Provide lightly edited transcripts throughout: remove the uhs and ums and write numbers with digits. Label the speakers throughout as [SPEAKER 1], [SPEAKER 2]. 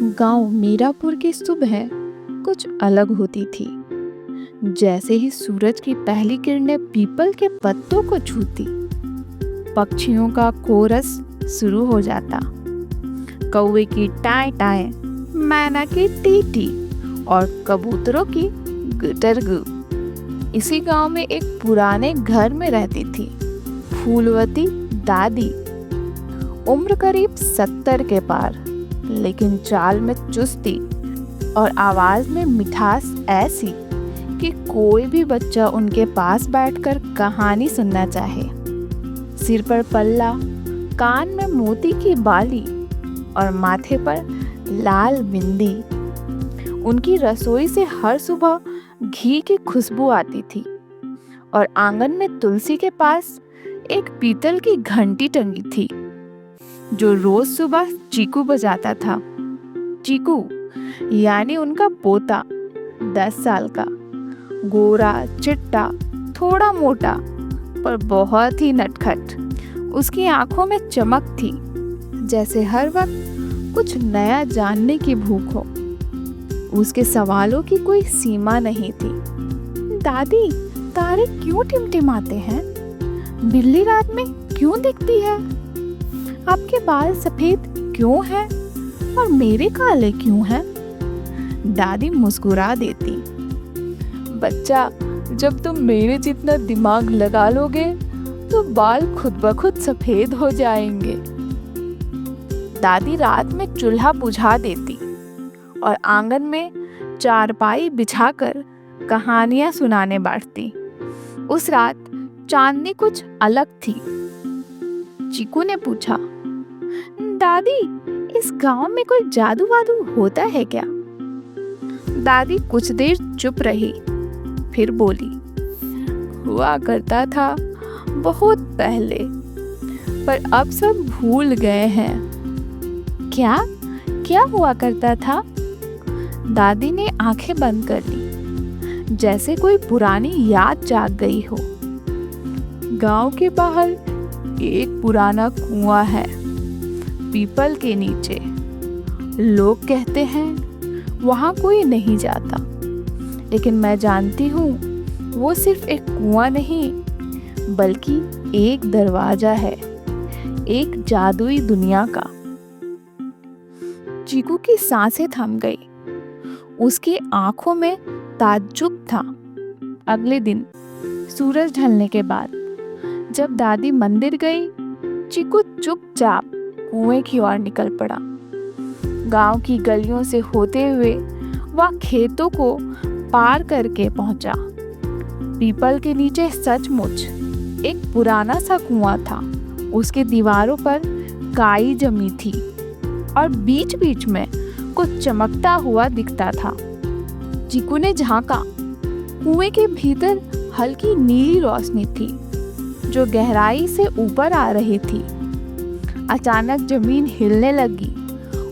[SPEAKER 1] गांव मीरापुर की सुबह कुछ अलग होती थी। जैसे ही सूरज की पहली किरणें पीपल के पत्तों को छूती, पक्षियों का कोरस शुरू हो जाता। कौवे की टाय टाय, मैना की टी टी और कबूतरों की गुटरगू। इसी गांव में एक पुराने घर में रहती थी फूलवती दादी। उम्र करीब 70 के पार, लेकिन चाल में चुस्ती और आवाज में मिठास ऐसी कि कोई भी बच्चा उनके पास बैठकर कहानी सुनना चाहे। सिर पर पल्ला, कान में मोती की बाली और माथे पर लाल बिंदी। उनकी रसोई से हर सुबह घी की खुशबू आती थी और आंगन में तुलसी के पास एक पीतल की घंटी टंगी थी जो रोज सुबह चीकू बजाता था। चीकू यानी उनका पोता, 10 साल का, गोरा चिट्टा, थोड़ा मोटा पर बहुत ही नटखट। उसकी आंखों में चमक थी, जैसे हर वक्त कुछ नया जानने की भूख हो। उसके सवालों की कोई सीमा नहीं थी। दादी, तारे क्यों टिमटिमाते हैं? बिल्ली रात में क्यों दिखती है? आपके बाल सफेद क्यों हैं और मेरे काले क्यों हैं? दादी मुस्कुरा देती। बच्चा, जब तुम मेरे जितना दिमाग लगा लोगे तो बाल खुद ब खुद सफेद हो जाएंगे। दादी रात में चूल्हा बुझा देती और आंगन में चारपाई बिछाकर कहानियां सुनाने बैठती। उस रात चांदनी कुछ अलग थी। चीकू ने पूछा, दादी, इस गांव में कोई जादू वादू होता है क्या? दादी कुछ देर चुप रही, फिर बोली, हुआ करता था बहुत पहले, पर अब सब भूल गए हैं। क्या क्या हुआ करता था? दादी ने आंखें बंद कर ली, जैसे कोई पुरानी याद जाग गई हो। गांव के बाहर एक पुराना कुआं है, पीपल के नीचे। लोग कहते हैं वहां कोई नहीं जाता, लेकिन मैं जानती हूँ वो सिर्फ एक कुआं नहीं, बल्कि एक दरवाजा है, एक जादुई दुनिया का। चीकू की सांसें थम गई। उसकी आंखों में ताज्जुब था। अगले दिन सूरज ढलने के बाद जब दादी मंदिर गई, चीकू चुपचाप कुएं की ओर निकल पड़ा। गांव की गलियों से होते हुए वह खेतों को पार करके पहुंचा। पीपल के नीचे सचमुच एक पुराना सा कुआं था। उसके दीवारों पर काई जमी थी और बीच बीच में कुछ चमकता हुआ दिखता था। चीकू ने झांका। कुएं के भीतर हल्की नीली रोशनी थी जो गहराई से ऊपर आ रही थी। अचानक जमीन हिलने लगी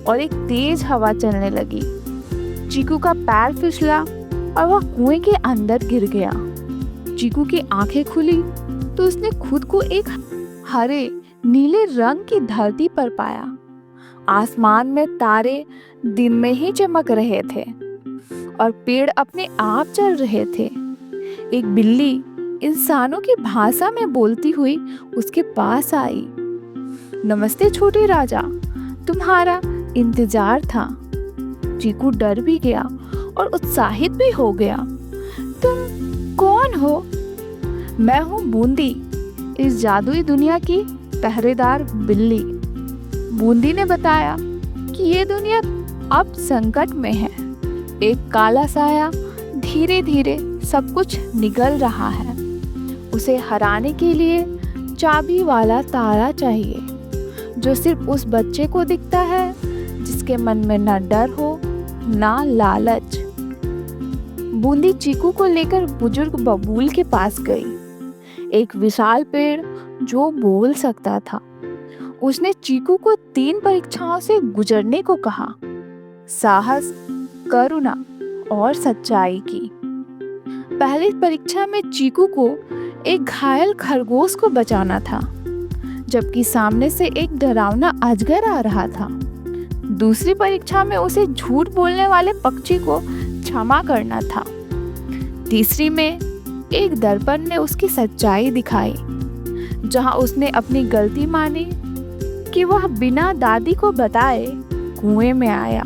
[SPEAKER 1] और एक तेज हवा चलने लगी। चीकू का पैर फिसला और वह कुएं के अंदर गिर गया। चीकू की आंखें खुली तो उसने खुद को एक हरे नीले रंग की धरती पर पाया। आसमान में तारे दिन में ही चमक रहे थे और पेड़ अपने आप चल रहे थे। एक बिल्ली इंसानों की भाषा में बोलती हुई उसके पास आई। नमस्ते छोटे राजा, तुम्हारा इंतजार था। चीकू डर भी गया और उत्साहित भी हो गया। तुम कौन हो? मैं हूँ बूंदी, इस जादुई दुनिया की पहरेदार बिल्ली। बूंदी ने बताया कि ये दुनिया अब संकट में है। एक काला साया धीरे धीरे सब कुछ निगल रहा है। उसे हराने के लिए चाबी वाला तारा चाहिए, जो सिर्फ उस बच्चे को दिखता है जिसके मन में ना डर हो ना लालच। बूंदी चीकू को लेकर बुजुर्ग बबूल के पास गई, एक विशाल पेड़ जो बोल सकता था। उसने चीकू को 3 परीक्षाओं से गुजरने को कहा, साहस, करुणा और सच्चाई की। पहली परीक्षा में चीकू को एक घायल खरगोश को बचाना था, जबकि सामने से एक डरावना अजगर आ रहा था। दूसरी परीक्षा में उसे झूठ बोलने वाले पक्षी को क्षमा करना था। तीसरी में एक दर्पण ने उसकी सच्चाई दिखाई, जहां उसने अपनी गलती मानी कि वह बिना दादी को बताए कुएं में आया।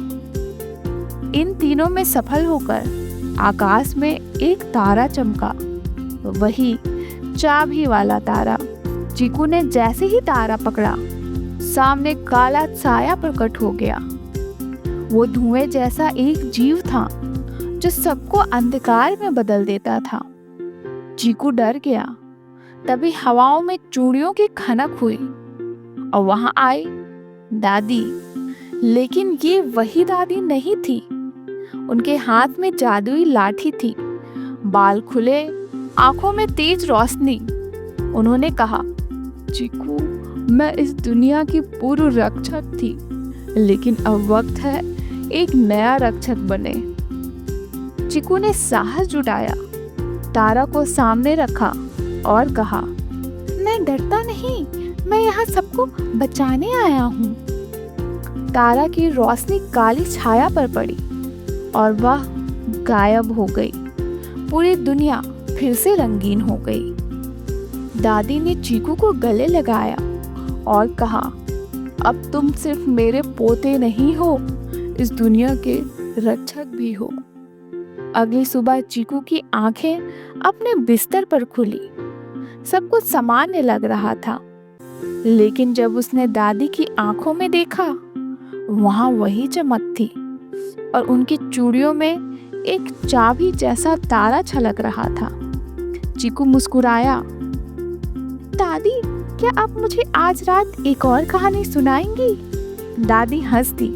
[SPEAKER 1] इन तीनों में सफल होकर आकाश में एक तारा चमका, वही चाबी वाला तारा। चीकू ने जैसे ही तारा पकड़ा, सामने काला साया प्रकट हो गया। वो धुएं जैसा एक जीव था जो सबको अंधकार में बदल देता था। चीकू डर गया। तभी हवाओं में चूड़ियों की खनक हुई और वहां आई दादी। लेकिन ये वही दादी नहीं थी। उनके हाथ में जादुई लाठी थी, बाल खुले, आंखों में तेज रोशनी। उन्होंने कहा, चीकू, मैं इस दुनिया की पूर्व रक्षक थी, लेकिन अब वक्त है एक नया रक्षक बने। चीकू ने साहस जुटाया, तारा को सामने रखा और कहा, मैं डरता नहीं, मैं यहाँ सबको बचाने आया हूँ। तारा की रोशनी काली छाया पर पड़ी और वह गायब हो गई। पूरी दुनिया फिर से रंगीन हो गई। दादी ने चीकू को गले लगाया और कहा, अब तुम सिर्फ मेरे पोते नहीं हो, इस दुनिया के रक्षक भी हो। अगली सुबह चीकू की आंखें अपने बिस्तर पर खुली। सब कुछ सामान्य लग रहा था, लेकिन जब उसने दादी की आंखों में देखा, वहां वही चमक थी और उनकी चूड़ियों में एक चाबी जैसा तारा छलक रहा था। चीकू मुस्कुराया, दादी, क्या आप मुझे आज रात एक और कहानी सुनाएंगी? दादी हंस दी,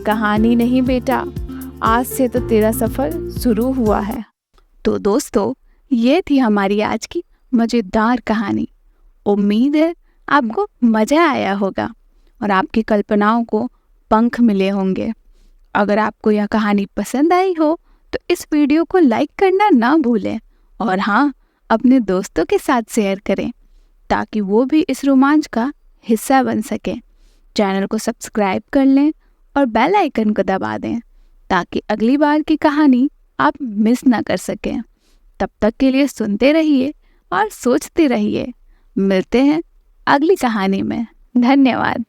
[SPEAKER 1] कहानी नहीं बेटा, आज से तो तेरा सफर शुरू हुआ है।
[SPEAKER 2] तो दोस्तों, ये थी हमारी आज की मज़ेदार कहानी। उम्मीद है आपको मज़ा आया होगा और आपकी कल्पनाओं को पंख मिले होंगे। अगर आपको यह कहानी पसंद आई हो तो इस वीडियो को लाइक करना ना भूलें और हाँ, अपने दोस्तों के साथ शेयर करें ताकि वो भी इस रोमांच का हिस्सा बन सकें। चैनल को सब्सक्राइब कर लें और बेल आइकन को दबा दें ताकि अगली बार की कहानी आप मिस ना कर सकें। तब तक के लिए सुनते रहिए और सोचते रहिए। मिलते हैं अगली कहानी में। धन्यवाद।